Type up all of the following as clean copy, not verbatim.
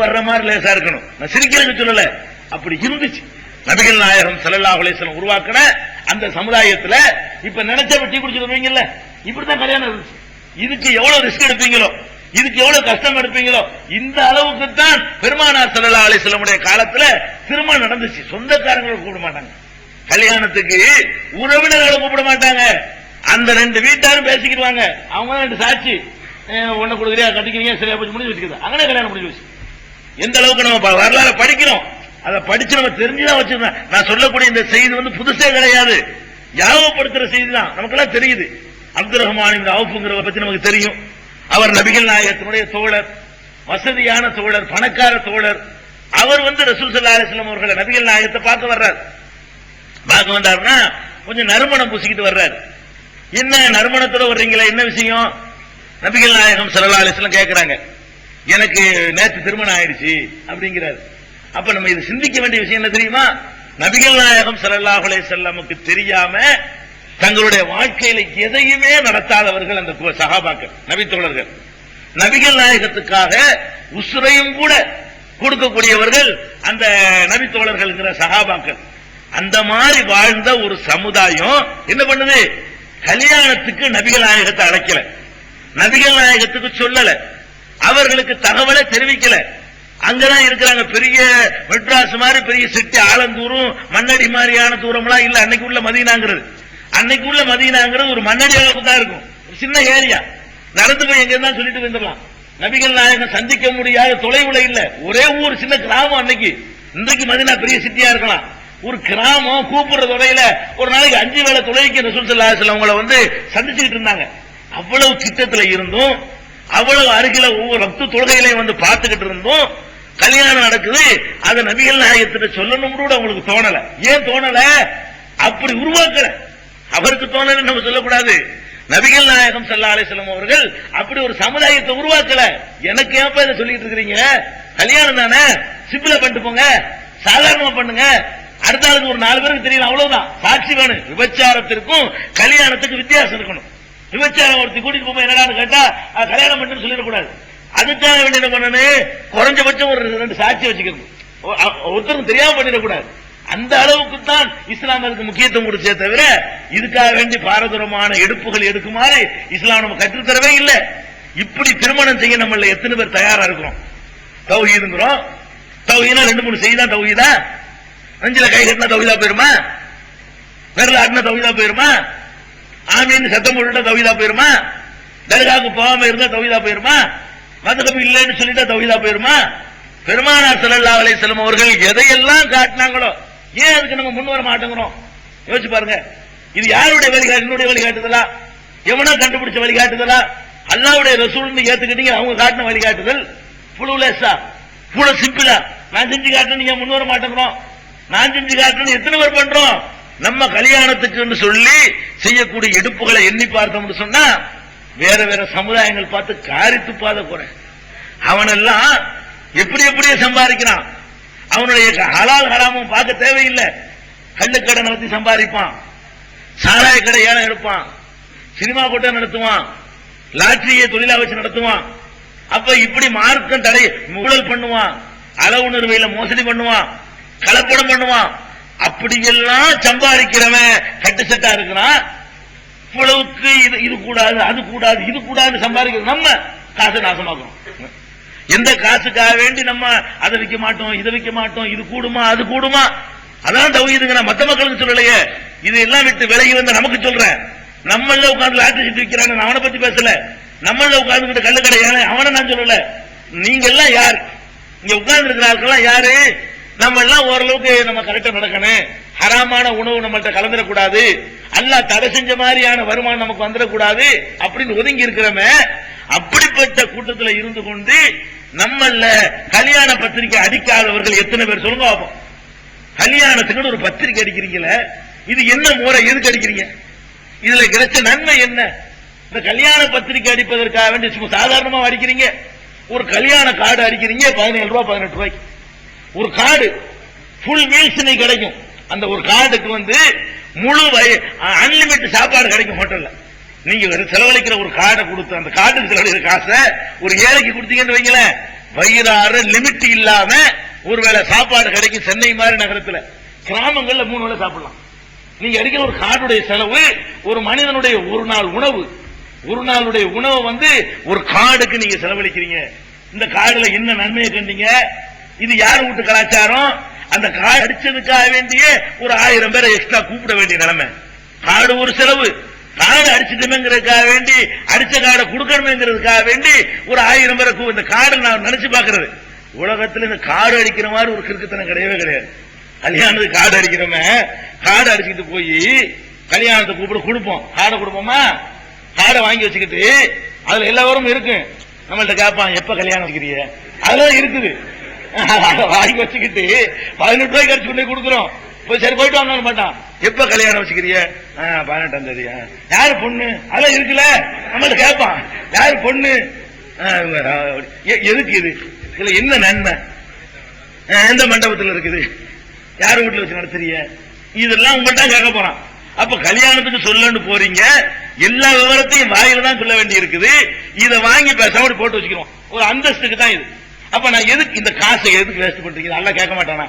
வர்ற மாதிரி லேசா இருக்கணும். நான் சிரிக்கிறேன்னு சொல்லல, அப்படி இருந்துச்சு. நபிகள் நாயகம் ஸல்லல்லாஹு அலைஹி வஸல்லம் உருவாக்கின அந்த சமுதாயத்துல இப்ப நினைச்ச டீ குடிச்சிட்டு வருவீங்கல்ல, இப்படித்தான் கல்யாணம் இருந்துச்சு. இதுக்கு எவ்வளவு ரிஸ்க் எடுப்பீங்களோ, இதுக்கு எவ்வளவு கஷ்டம் எடுப்பீங்களோ, இந்த அளவுக்கு தான் பெருமானார் ஸல்லல்லாஹு அலைஹி வஸல்லமுடைய காலத்துல திருமணம் நடந்துச்சு. சொந்தக்காரங்களை கூப்பிட மாட்டாங்க கல்யாணத்துக்கு, உறவினர்களை கூப்பிட மாட்டாங்க. அந்த ரெண்டு வீட்டாரும் பேசிக்கிடுவாங்க, அவங்க ரெண்டு சாட்சி, ஒண்ணு கொடுக்குறியா கட்டிக்கிறீங்க, சரியா போச்சு, முடிஞ்சு வச்சுக்கிறது. அங்கே கல்யாணம் முடிஞ்சு வச்சு. எந்த அளவுக்கு நம்ம வரலாறு படிக்கிறோம், அதை படிச்சு நம்ம தெரிஞ்சுதான் வச்சிருக்கோம். நான் சொல்லக்கூடிய இந்த செய்தி புதுசே கிடையாது, ஞாபகப்படுத்துற செய்தி தான், நமக்கெல்லாம் தெரியுது. அப்துல் ரஹ்மான் இப்னு அவுஃப்ங்கிறவரை பத்தி நமக்கு தெரியும். அவர் நபிகள் நாயகத்தினுடைய தோழர், வசதியான தோழர், பணக்கார தோழர். அவர் ரசூல் ஸல்லல்லாஹு அலைஹி வஸல்லம் அவர்களை நபிகள் நாயகத்தை பார்க்க வர்றார். பார்க்க வந்தாருன்னா கொஞ்சம் நறுமணம் பூசிக்கிட்டு வர்றாரு. என்ன நறுமணத்தோட வர்றீங்களா, என்ன விஷயம்? நபிகள் நாயகம் ஸல்லல்லாஹு அலைஹி வஸல்லம் கேட்கிறாங்க, எனக்கு நேற்று திருமணம் ஆயிடுச்சு அப்படிங்கிறாரு. அப்ப நம்ம இது சிந்திக்க வேண்டிய விஷயம் என்ன தெரியுமா? நபிகள் நாயகம் ஸல்லல்லாஹு அலைஹி வஸல்லமுக்கு தெரியாம தங்களுடைய வாழ்க்கையில எதையுமே நடத்தாதவர்கள் அந்த சஹாபாக்கள், நபி தோழர்கள். நபிகள் நாயகத்துக்காக உசுரையும் கூட கொடுக்கக்கூடியவர்கள் அந்த நபி தோழர்கள் சஹாபாக்கள். அந்த மாதிரி வாழ்ந்த ஒரு சமுதாயம் என்ன பண்ணுது? கல்யாணத்துக்கு நபிகள் நாயகத்தை அழைக்கல, நபிகள் நாயகத்துக்கு சொல்லல, அவர்களுக்கு தகவலை தெரிவிக்கல. அங்கதான் இருக்கிறாங்க. பெரிய மெட்ராஸ் மாதிரி பெரிய சிட்டி, ஆலந்தூரும் மண்ணடி மாதிரியான தூரம்லாம் இல்ல. அன்னைக்கு உள்ள மதீனாங்கிறது, அன்னைக்கு உள்ள மதீனாங்கிறது ஒரு மண்ணடி அளவுக்கு தான் இருக்கும், சின்ன ஏரியா. நடந்து போய் எங்க இருந்தாலும் சொல்லிட்டு வந்துடலாம். நபிகள் நாயகம் சந்திக்க முடியாத தொலைவுல இல்ல, ஒரே ஊர், சின்ன கிராமம். அன்னைக்கு, இன்றைக்கு மதீனா பெரிய சிட்டியா இருக்கலாம், ஒரு கிராமம். கூப்பிடுற தொலைல ஒரு நாளைக்கு 5 வேளை தொலைக்கு ரசூல் ஸல்லல்லாஹு அலைஹி வஸல்லம் அவங்களை சந்திச்சுக்கிட்டு இருந்தாங்க. அவ்வளவு கிட்டத்துல இருந்தும், அவ்வளவு அருகில ஒவ்வொரு பக்து தொழுகையிலையும் பார்த்துக்கிட்டு இருந்தோம். கல்யாணம் நடக்குது, அதை நபிகள் நாயகத்திட்ட சொல்லணும் கூட அவங்களுக்கு தோணல. ஏன் தோணல? அப்படி உருவாக்கல. அவருக்கு தோணல நம்ம சொல்லக்கூடாது. நபிகள் நாயகம் ஸல்லல்லாஹு அலைஹி வஸல்லம் அவர்கள் அப்படி ஒரு சமுதாயத்தை உருவாக்கல. எனக்கு ஏன் இதை சொல்லிட்டு இருக்கிறீங்க? கல்யாணம் தானே, சிம்பிளா பண்ணிட்டு போங்க, சாதாரணமா பண்ணுங்க, அடுத்த ஆளுக்கு ஒரு 4 பேருக்கு தெரியல, அவ்வளவுதான். சாட்சி வேணும். விபச்சாரத்திற்கும் கல்யாணத்துக்கு வித்தியாசம் இருக்கணும். விபச்சாரம் ஒருத்தி கூட்டிட்டு போய் என்னடான்னு கேட்டா கல்யாணம் பண்ணு சொல்லிடக்கூடாது. அதுக்காக வேண்டிய என்ன பண்ணணும்? குறைஞ்சபட்சம் ஒரு 2 சாட்சி வச்சுக்கணும், ஒருத்தருக்கு தெரியாம பண்ணிடக்கூடாது. அந்த அளவுக்கு தான் இஸ்லாம் அதுக்கு முக்கியத்துவம் கொடுத்தே தவிர இதுக்காக வேண்டி பாரதூரமான எடுப்புகள் எடுக்குமாறு இஸ்லாம் நம்ம கற்றுத்தரவே இல்லை. இப்படி திருமணம் செய்ய நம்மள எத்தனை பேர் தயாரா இருக்கிறோம்? தௌஹீதுங்கிறோம். தௌஹீதா 2-3 செய்தான் தௌஹீதா. நெஞ்சில கை கட்டினா தௌஹீதா போயிருமா? விரல ஆட்டினா தௌஹீதா போயிருமா? ஆமீன் சத்தம் போட்டுட்டா தௌஹீதா போயிருமா? தர்காவுக்கு போகாம இருந்தா தௌஹீதா போயிருமா? மதுஹப் இல்லைன்னு சொல்லிட்டா தௌஹீதா போயிருமா? பெருமானார் ஸல்லல்லாஹு அலைஹி வஸல்லம் அவர்கள் எதையெல்லாம் காட்டினாங்களோ, ஏன் அதுக்கு நம்ம முன் வர மாட்டேங்கிறோம்? யோசிச்சு பாருங்க. இது யாருடைய வழிகாட்டு? என்னுடைய வழிகாட்டுதலா? எவனா கண்டுபிடிச்ச வழிகாட்டுதலா? அல்லாஹ்வுடைய ரசூல்னு ஏத்துக்கிட்டீங்க, அவங்க காட்டின வழிகாட்டுதல் புளுலேசா, புளு சிம்பிளா? நான் செஞ்சு காட்டுறேன், நீங்க முன் வர மாட்டேங்கிறோம். நான் செஞ்சு காட்டுறேன் எத்தனை பேர் பண்றோம்? நம்ம கல்யாணத்துக்கு சொல்லி செய்யக்கூடிய எடுப்புகளை எண்ணி பார்த்தோம்னு சொன்னா வேற வேற சமுதாயங்கள் பார்த்து காரி துப்பாத குறை. அவனெல்லாம் எப்படி எப்படியே சம்பாதிக்கிறான். அவனுடைய ஹலால் ஹராமும் பார்க்க தேவையில்லை. கள்ளுக்கடை நடத்தி சம்பாதிப்பான், சாராய கடை ஏலம் எடுப்பான், சினிமா கூட்ட நடத்துவான், லாட்டரியை தொழிலா வச்சு நடத்துவான். அப்ப இப்படி மார்க்கம் தடை ஊழல் பண்ணுவான், அளவு நிறுவையில மோசடி பண்ணுவான், கலப்படம் பண்ணுவான். அப்படியெல்லாம் சம்பாதிக்கிறவன் கட்டு செட்டா இருக்கிறான். இவ்வளவுக்கு இது கூடாது, அது கூடாது, இது கூடாது சம்பாதிக்கிறது. நம்ம காசை நாசமாக்குறோம். எந்த காசுக்காக வேண்டி நம்ம அதை விற்க மாட்டோம், இதை விற்க மாட்டோம், இது கூடுமா அது கூடுமா? அதான் தௌஹீதுங்க. நான் மத்த மக்களுக்கு சொல்லலையே, இது எல்லாம் விட்டு விலகி வந்து நமக்கு சொல்றேன். நம்மள உட்கார்ந்து லாட்டரி சீட்டு விற்கிறாங்க, நான் அவனை பத்தி பேசல. நம்மள உட்கார்ந்துகிட்டு கள்ளுக்கடை அவனை நான் சொல்லல. நீங்க எல்லாம் யார்? இங்க உட்கார்ந்து இருக்கிற ஆட்கள் யாரு? நம்ம எல்லாம் ஓரளவுக்கு நம்ம கரெக்டா நடக்கணும். ஹராமான உணவு நம்மள்ட்ட கலந்துடக்கூடாது, அல்லாஹ் தடை செஞ்ச மாதிரியான வருமானம் நமக்கு வந்துடக்கூடாது அப்படின்னு ஒதுங்கி இருக்கிறவங்க. அப்படிப்பட்ட கூட்டத்தில் இருந்து கொண்டு நம்மள கல்யாண பத்திரிகை அடிக்காதவர்கள் எத்தனை பேர் சொல்லுங்க பார்ப்போம். கல்யாணத்துக்கு ஒரு பத்திரிகை அடிக்கிறீங்களே, இது என்ன முறை? எதுக்கு அடிக்கிறீங்க? இதுல கிடைச்ச நன்மை என்ன? இந்த கல்யாண பத்திரிகை அடிப்பதற்காக வேண்டி சாதாரணமா அடிக்கிறீங்க. ஒரு கல்யாண கார்டு அடிக்கிறீங்க, 17 ரூபாய் 18 ரூபாய்க்கு ஒரு கார்டு, ஃபுல் மீல்ஸ் கிடைக்கும். அந்த ஒரு கார்டுக்கு முழு அன்லிமிட்டட் சாப்பாடு கிடைக்கும் ஹோட்டல்ல. நீங்க செலவழிக்கிற ஒரு கார்டை கொடுத்து அந்த கார்டுக்கு செலவழிக்கிற காசை ஒரு ஏழைக்கு கொடுத்தீங்கன்னு வைங்களேன், வயிறாறு லிமிட் இல்லாம ஒருவேளை சாப்பாடு கிடைக்கும். சென்னை மாதிரி நகரத்துல, கிராமங்கள்ல 3 வேளை சாப்பிடலாம். நீங்க அடிக்கிற ஒரு கார்டுடைய செலவு ஒரு மனிதனுடைய ஒரு நாள் உணவு, ஒரு நாளுடைய உணவு ஒரு கார்டுக்கு நீங்க செலவழிக்கிறீங்க. இந்த கார்டுல என்ன நன்மையை கண்டீங்க? இது யார் வீட்டு கலாச்சாரம்? அந்த கார்டு அடிச்சதுக்காக வேண்டிய ஒரு 1000 பேரை எக்ஸ்ட்ரா கூப்பிட வேண்டிய நிலைமை. கார்டு ஒரு செலவு, கார்டு அடிச்சுட்டுமேங்கிறதுக்காக வேண்டி அடிச்ச கார்டை கொடுக்கணுமேங்கிறதுக்காக வேண்டி ஒரு 1000 பேரை இந்த கார்டு நான் நினைச்சு பாக்குறது. உலகத்துல இந்த கார்டு அடிக்கிற மாதிரி ஒரு கிறுக்குத்தனம் கிடையவே கிடையாது. கல்யாணத்துக்கு கார்டு அடிக்கிறோமே, கார்டு அடிச்சுட்டு போய் கல்யாணத்தை கூப்பிட கொடுப்போம். கார்டை கொடுப்போமா? கார்டை வாங்கி வச்சுக்கிட்டு அதுல எல்லா வரும் இருக்கு. நம்மள்ட்ட கேட்பான், எப்ப கல்யாணம் வைக்கிறீங்க? அதெல்லாம் இருக்குது. வாங்கி வச்சுக்கிட்டு 18 ரூபாய்க்கு அடிச்சு கொண்டு கொடுக்குறோம். சரி போயிட்டு வாங்க மாட்டான். எப்ப கல்யாணம் வச்சுக்கிறிய? 18ஆம் தேதி. யாரு பொண்ணு? அதெல்லாம் இருக்குல்ல. நம்மள்ட்ட கேட்பான், யாரு பொண்ணு? எதுக்கு இது? இதுல என்ன நன்மை? எந்த மண்டபத்தில் இருக்குது? யாரு வீட்டுல வச்சு நடத்துறீங்க? இதெல்லாம் உங்கள்கிட்ட கேட்க போறான். அப்ப கல்யாணத்துக்கு சொல்லன்னு போறீங்க, எல்லா விவரத்தையும் வாயில தான் சொல்ல வேண்டி இருக்குது. இதை வாங்கி பேசாம போட்டு வச்சுக்கிறோம். ஒரு அந்தஸ்துக்கு தான் இது. அப்ப நான் எதுக்கு இந்த காசை எதுக்கு வேஸ்ட் பண்றீங்க? நல்லா கேட்க மாட்டானா?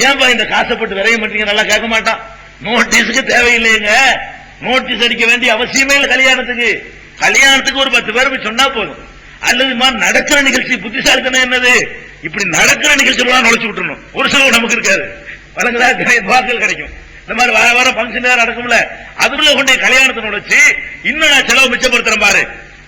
ஏன்பா இந்த காசை போட்டு விரைய மாட்டீங்க? நல்லா கேட்க மாட்டான். நோட்டீஸுக்கு தேவையில்லைங்க. நோட்டீஸ் அடிக்க வேண்டிய அவசியமே இல்லை கல்யாணத்துக்கு. கல்யாணத்துக்கு ஒரு 10 பேருக்கு சொன்னா போதும். அல்லது நடக்கிற நிகழ்ச்சி புத்திசாலித்தனம் என்னது? இப்படி நடக்கிற நிகழ்ச்சியெல்லாம் நுழைச்சு விட்டுறணும். ஒரு செலவு நமக்கு இருக்காது. வழங்குதா வாக்குகள் கிடைக்கும். இந்த மாதிரி வார வாரம் பங்கன் நடக்கும்ல, அதுக்குள்ள கொண்டே கல்யாணத்தை நுழைச்சு இன்னும் நான் செலவு மிச்சப்படுத்துறேன் பாரு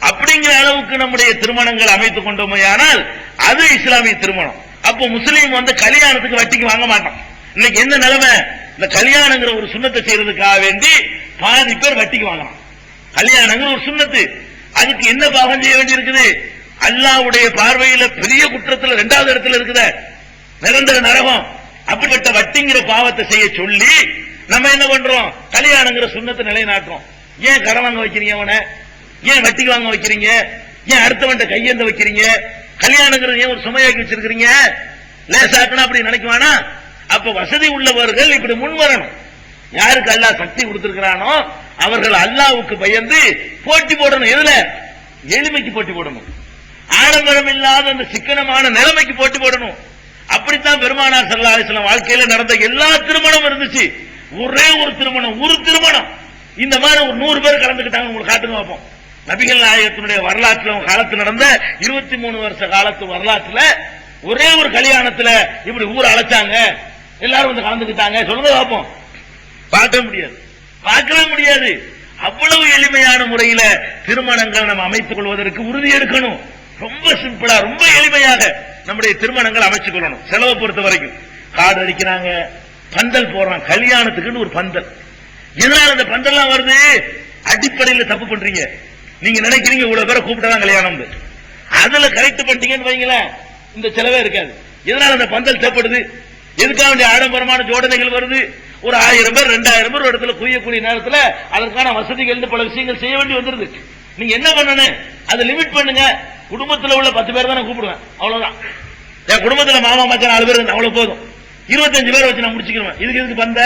அப்படிங்கிற அளவுக்கு நம்முடைய திருமணங்கள் அமைத்துக் கொண்டோமையானால் அது இஸ்லாமிய திருமணம். அப்போ முஸ்லீம் கல்யாணத்துக்கு வட்டிக்கு வாங்க மாட்டான். இன்னைக்கு என்ன நிலைமை? இந்த கல்யாணங்கிற ஒரு சுண்ணத்தை செய்யறதுக்காக வேண்டி பாதி பேர் வட்டிக்கு வாங்கலாம். கல்யாணங்கிற ஒரு சுண்ணத்து, அதுக்கு என்ன பாவம் செய்ய வேண்டி இருக்குது? அல்லாஹ்வுடைய பார்வையில பெரிய குற்றத்துல 2வது இடத்துல இருக்குது நிரந்தர நரகம். அப்படிப்பட்ட வட்டிங்கிற பாவத்தை செய்ய சொல்லி நம்ம என்ன பண்றோம்? கல்யாணங்கிற சுண்ணத்தை நிலைநாட்டுறோம். ஏன் கடன் வாங்க வைக்கிறீங்க? அவனை ஏன் வட்டிக்கு வாங்க வைக்கிறீங்க? ஏன் அடுத்தவன்ட்ட கையேந்த வைக்கிறீங்க? கல்யாணங்கிறது ஏன் ஒரு சுமையாக்கி வச்சிருக்கிறீங்க? லேசாக்கணும் அப்படி நினைக்குவானா? அப்ப வசதி உள்ளவர்கள் இப்படி முன் வரணும். யாருக்கு அல்லாஹ் சக்தி கொடுத்திருக்கிறானோ அவர்கள் அல்லாஹ்வுக்கு பயந்து போட்டி போடணும். எதுல? எளிமைக்கு போட்டி போடணும். ஆடம்பரம் இல்லாத அந்த சிக்கனமான நிலைமைக்கு போட்டி போடணும். அப்படித்தான் பெருமானார் ஸல்லல்லாஹு அலைஹி வஸல்லம் வாழ்க்கையில நடந்த எல்லா திருமணம் இருந்துச்சு. ஒரே ஒரு திருமணம். இந்த மாதிரி ஒரு 100 பேர் கலந்துக்கிட்டாங்க. உங்களுக்கு காட்டுங்க பார்ப்போம். நபிகள் நாயகத்தினுடைய வரலாற்றுல காலத்தில் நடந்த 23 வருஷ காலத்து வரலாற்றுல ஒரே ஒரு கல்யாணத்துல இப்படி ஊர் அழைச்சாங்க, எல்லாரும் கலந்துக்கிட்டாங்க. சொல்லுங்க பார்ப்போம். பார்க்கவே முடியாது. அவ்வளவு எளிமையான முறையில திருமணங்கள் நம்ம அமைத்துக் கொள்வதற்கு உறுதி எடுக்கணும். ரொம்ப சிம்பிளா, ரொம்ப எளிமையாக நம்முடைய திருமணங்கள் அமைச்சுக் கொள்ளணும். செலவை பொறுத்த வரைக்கும் கார்டு அடிக்கிறாங்க, பந்தல் போடுறான். கல்யாணத்துக்குன்னு ஒரு பந்தல். இதனால இந்த பந்தல்லாம் வருது. அடிப்படையில் தப்பு பண்றீங்க. நீங்க நினைக்கிறீங்க இவ்வளவு பேரை கூப்பிட்டதான் கல்யாணம், அதுல கரெக்ட் பண்ணிட்டீங்கன்னு வைங்களேன், இந்த செலவே இருக்காது. இதனால அந்த பந்தல் தேவைப்படுது. எதுக்காக வேண்டிய ஆடம்பரமான ஜோடனைகள் வருது? ஒரு 1000 பேர் 2000 பேர் ஒரு இடத்துல குய்யக்கூடிய நேரத்தில் அதற்கான வசதிகள் பல விஷயங்கள் செய்ய வேண்டி வந்துருது. நீங்க என்ன பண்ணணும்? அதை லிமிட் பண்ணுங்க. குடும்பத்தில் உள்ள 10 பேர் தான் நான் கூப்பிடுவேன், அவ்வளவுதான். என் குடும்பத்தில் மாமா மச்சான் 4 பேர் அவ்வளவு போதும். 25 பேர் வச்சு நான் முடிச்சுக்கிறேன். இதுக்கு பந்த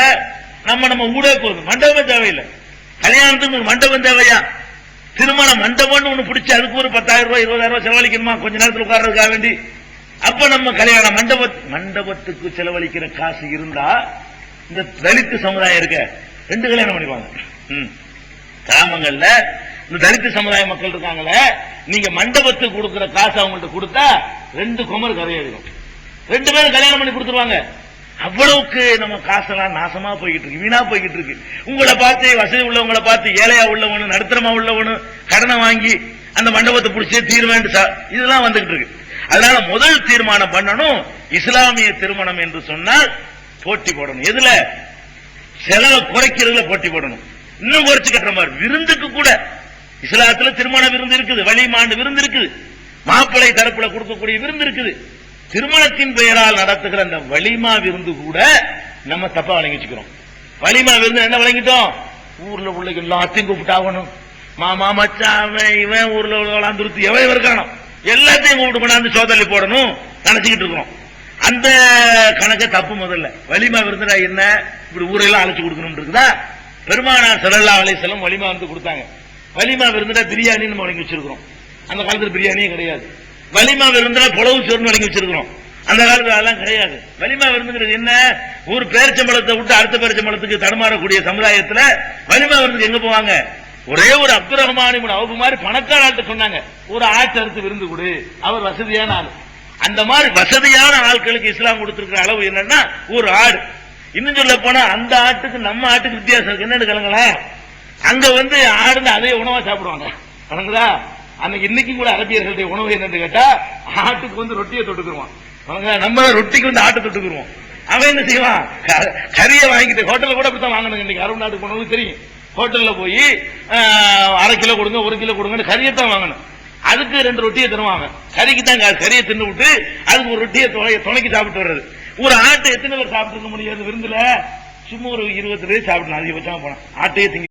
நம்ம ஊடே போதும். மண்டபமே தேவையில்லை. கல்யாணத்துக்கு ஒரு மண்டபம் தேவையா? திருமண மண்டபம்னு ஒண்ணு பிடிச்சி அதுக்கு ஒரு 10,000 ரூபாய் 20,000 ரூபாய் செலவழிக்கணுமா கொஞ்ச நேரத்தில் உட்கார்றதுக்காக வேண்டி? அப்ப நம்ம கல்யாண மண்டபத்துக்கு செலவழிக்கிற காசு இருந்தா இந்த தலித்து சமுதாயம் இருக்க 2 கல்யாணம் பண்ணிப்பாங்க. கிராமங்கள்ல இந்த தலித்து சமுதாய மக்கள் இருக்காங்களே, நீங்க மண்டபத்துக்கு கொடுக்கிற காசு அவங்கள்ட்ட கொடுத்தா 2 குமர் கரையாடும். 2 பேரும் கல்யாணம் பண்ணி கொடுத்துருவாங்க. அவ்வளவுக்கு நம்ம காசெல்லாம் நாசமா போய்கிட்டு இருக்கு, வீணா போய்கிட்டு இருக்கு. உங்களை பார்த்து வசதி உள்ளவங்களை பார்த்து ஏழையா உள்ளவனு நடுத்தரமா உள்ளவனு கடனை வாங்கி அந்த மண்டபத்தை பிடிச்சே தீர்வேன் இதெல்லாம் வந்துகிட்டு இருக்கு. அதனால முதல் தீர்மானம் பண்ணணும், இஸ்லாமிய திருமணம் என்று சொன்னால் போட்டி போடணும். எதுல? செலவை குறைக்கிறதுல போட்டி போடணும். இன்னும் குறைச்சு கட்டுற மாதிரி விருந்துக்கு கூட இஸ்லாத்துல திருமண விருந்து இருக்குது, வலிமாண்டு விருந்து இருக்குது, மாப்பிள்ளை தரப்புல கொடுக்கக்கூடிய விருந்து இருக்குது. திருமணத்தின் பெயரால் நடத்துகிற அந்த வலிமா விருந்து கூட நம்ம தப்பா வழங்கிச்சுக்கிறோம். வலிமா விருந்து என்ன வழங்கிட்டோம்? ஊர்ல உள்ள எல்லாத்தையும் கூப்பிட்டாகணும். மாமா மச்சான் இவன் ஊர்ல உள்ள துருத்தி எவன் இருக்கானோ எல்லாத்தையும் கூப்பிட்டு கொண்டாந்து சோதனை போடணும் நினைச்சுக்கிட்டு இருக்கிறோம். அந்த கணக்கை தப்பு. முதல்ல வலிமா விருந்துடா என்ன, இப்படி ஊரெல்லாம் அழைச்சு கொடுக்கணும் இருக்குதா? பெருமானார் ஸல்லல்லாஹு அலைஹி வஸல்லம் வலிமா வந்து கொடுத்தாங்க. வலிமா விருந்துடா பிரியாணி நம்ம வழங்கி வச்சிருக்கிறோம். அந்த காலத்துல பிரியாணியே கிடையாது. வலிமா விருந்துல புலவு சோறுன்னு வழங்கி வச்சிருக்கிறோம். அந்த காலத்துல அதெல்லாம் கிடையாது. வலிமா விருந்துங்கிறது என்ன? ஒரு பேரிச்சம்பழத்தை விட்டு அடுத்த பேரிச்சம்பழத்துக்கு தடுமாறக்கூடிய சமுதாயத்துல வலிமா விருந்துக்கு எங்க போவாங்க? ஒரே ஒரு அப்துல் ரஹ்மான் இப்னு அவுஃப் மாதிரி பணக்கார ஆள்கிட்ட சொன்னாங்க, ஒரு ஆட்டை அறுத்து விருந்து கொடு, அவர் வசதியான ஆள். அந்த மாதிரி வசதியான ஆட்களுக்கு இஸ்லாம் கொடுத்திருக்கிற அளவு என்னன்னா ஒரு ஆடு. இன்னும் சொல்ல போனா அந்த ஆட்டுக்கு நம்ம ஆட்டுக்கு வித்தியாசம் இருக்கு. என்னன்னு கேளுங்களா, அங்க ஆடுன்னு அதே உணவா சாப்பிடுவாங்க. வணங்குதா? அன்னைக்கு இன்னைக்கும் கூட அரபியர்களுடைய உணவு என்னன்னு கேட்டா, ஆட்டுக்கு ரொட்டியை தொட்டுக்குருவான். நம்ம ரொட்டிக்கு ஆட்டை தொட்டுக்குருவோம். அவன் என்ன செய்வான், கறியை வாங்கிட்டு ஹோட்டல்ல கூட அப்படித்தான் வாங்கணும். இன்னைக்கு அரபு நாட்டுக்கு உணவு தெரியும். ஹோட்டல்ல போய் 1/2 கிலோ கொடுங்க 1 கிலோ கொடுங்க கறியத்தான் வாங்கணும். அதுக்கு 2 ரொட்டியை தருவாங்க. கறிக்கு தான் கறியை தின்னு விட்டு அதுக்கு ஒரு ரொட்டியை துணைக்கு சாப்பிட்டு வர்றது. ஒரு ஆட்டை எத்தனை பேர் சாப்பிட்டு இருக்க முடியாது விருந்துல? சும்மா ஒரு 20 பேர் சாப்பிடலாம் அதிகபட்சமா போனா. ஆட்டையே திங்க